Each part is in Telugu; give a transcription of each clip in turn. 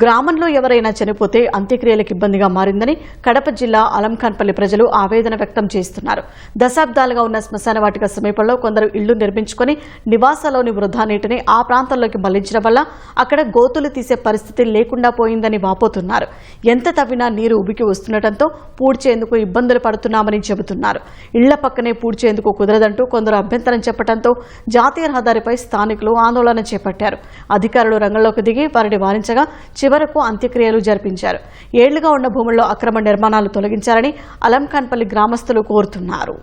గ్రామంలో ఎవరైనా చనిపోతే అంత్యక్రియలకు ఇబ్బందిగా మారిందని కడప జిల్లా అలంఖాన్పల్లి ప్రజలు ఆవేదన వ్యక్తం చేస్తున్నారు. దశాబ్దాలుగా ఉన్న శ్మశాన వాటిక సమీపంలో కొందరు ఇళ్లు నిర్మించుకుని నివాసాల్లోని వృధా నీటిని ఆ ప్రాంతంలోకి మళ్లించడం వల్ల అక్కడ గోతులు తీసే పరిస్థితి లేకుండా పోయిందని వాపోతున్నారు. ఎంత తవ్వినా నీరు ఉబికి వస్తుండటంతో పూడ్చేందుకు ఇబ్బందులు పడుతున్నామని చెబుతున్నారు. ఇళ్ల పక్కనే పూడ్చేందుకు కుదరదంటూ కొందరు అభ్యంతరం చెప్పడంతో జాతీయ రహదారిపై స్థానికులు ఆందోళన చేపట్టారు. అధికారులు రంగంలోకి దిగి వారిని వారించగా చివరకు అంత్యక్రియలు జరిపించారు. ఏళ్లుగా ఉన్న భూముల్లో అక్రమ నిర్మాణాలు తొలగించాలని అలంఖాన్పల్లి గ్రామస్తులు కోరుతున్నారు.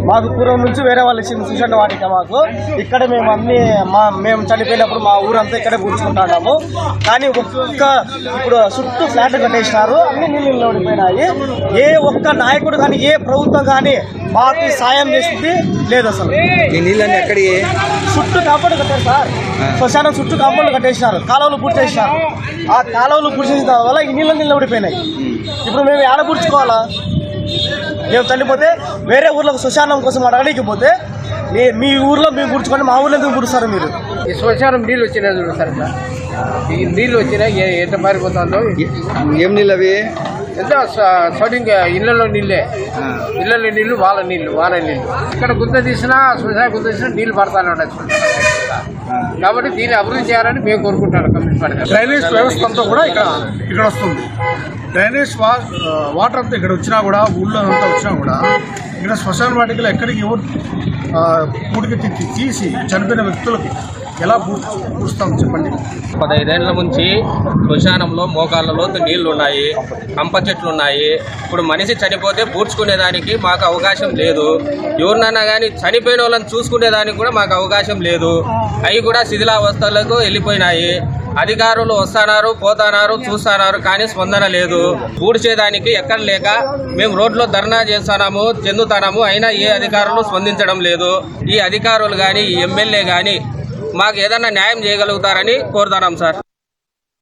మాకు పూర్వం నుంచి వేరే వాళ్ళు ఇచ్చింది శ్మశాన వాటిక. మాకు ఇక్కడ మేము అన్ని మేము చనిపోయినప్పుడు మా ఊరంతా ఇక్కడే కూర్చుకుంటాము. కానీ ఇప్పుడు చుట్టూ ఫ్లాట్లు కట్టేసినారు, అన్ని నీళ్ళు ఓడిపోయినాయి. ఏ ఒక్క నాయకుడు కానీ ఏ ప్రభుత్వం కానీ మాకు సాయం చేసింది లేదు. అసలు ఈ నీళ్ళని ఎక్కడికి చుట్టూ కాంపౌండ్ కట్టారు సార్. శ్మశానం చుట్టూ కాంపౌండ్ కట్టేసినారు, కాలువలు పూర్తి చేసినారు. ఆ కాలువలు పూర్తి చేసిన వల్ల ఈ నీళ్ళు ఓడిపోయినాయి. ఇప్పుడు మేము ఏడ పూడ్చుకోవాలా? మేము చనిపోతే వేరే ఊర్లకు శ్మశానం కోసం అడగడానికి పోతే మీ ఊర్లో మేము గుర్చుకొని మా ఊర్లో ఎందుకు గుర్తుస్తారు మీరు? ఈ శ్మశానం నీళ్ళు వచ్చినాయి చూడు సార్. ఈ నీళ్ళు వచ్చినాయి ఎంత మారిపోతుందో. ఏం నీళ్ళు అవి? ఎంత స్టార్టింగ్ ఇళ్లలో నీళ్ళే, ఇళ్లలో నీళ్లు వాళ్ళ నీళ్లు ఇక్కడ గుంత తీసినా శ్మశాన గుంత తీసినా నీళ్లు పడతానే ఉన్నాయి. కాబట్టి దీన్ని అభివృద్ధి చేయాలని మేము కోరుకుంటాను. కమిషన్ డ్రైనేజ్ వ్యవస్థ అంతా కూడా ఇక్కడ వస్తుంది. డ్రైనేజ్ వాటర్ అంతా ఇక్కడ వచ్చినా కూడా, ఊళ్ళో అంతా వచ్చినా కూడా ఇక్కడ శ్మశాన వాటికలు ఎక్కడికి ఎవరు పూడికి తీసి చనిపోయిన వ్యక్తులకి ఎలా పూడుస్తాం చెప్పండి. 15 ఏళ్ల నుంచి శ్మశానంలో మోకాళ్ళ లోతు నీళ్లు ఉన్నాయి, కంప చెట్లు ఉన్నాయి. ఇప్పుడు మనిషి చనిపోతే పూడ్చుకునేదానికి మాకు అవకాశం లేదు. ఎవరినైనా కానీ చనిపోయిన వాళ్ళని చూసుకునేదానికి కూడా మాకు అవకాశం లేదు. అవి కూడా శిథిలావస్థలకు వెళ్ళిపోయినాయి. అధికారులు వస్తున్నారు, పోతున్నారు, చూస్తున్నారు, కానీ స్పందన లేదు. పూడ్చేదానికి ఎక్కడ లేక మేము రోడ్లో ధర్నా చెందుతున్నాము. అయినా ఏ అధికారులు స్పందించడం లేదు. ఈ అధికారులు కానీ ఈ ఎమ్మెల్యే కానీ మాకు ఏదన్నా న్యాయం చేయగలుగుతారని కోరుతున్నాం సార్.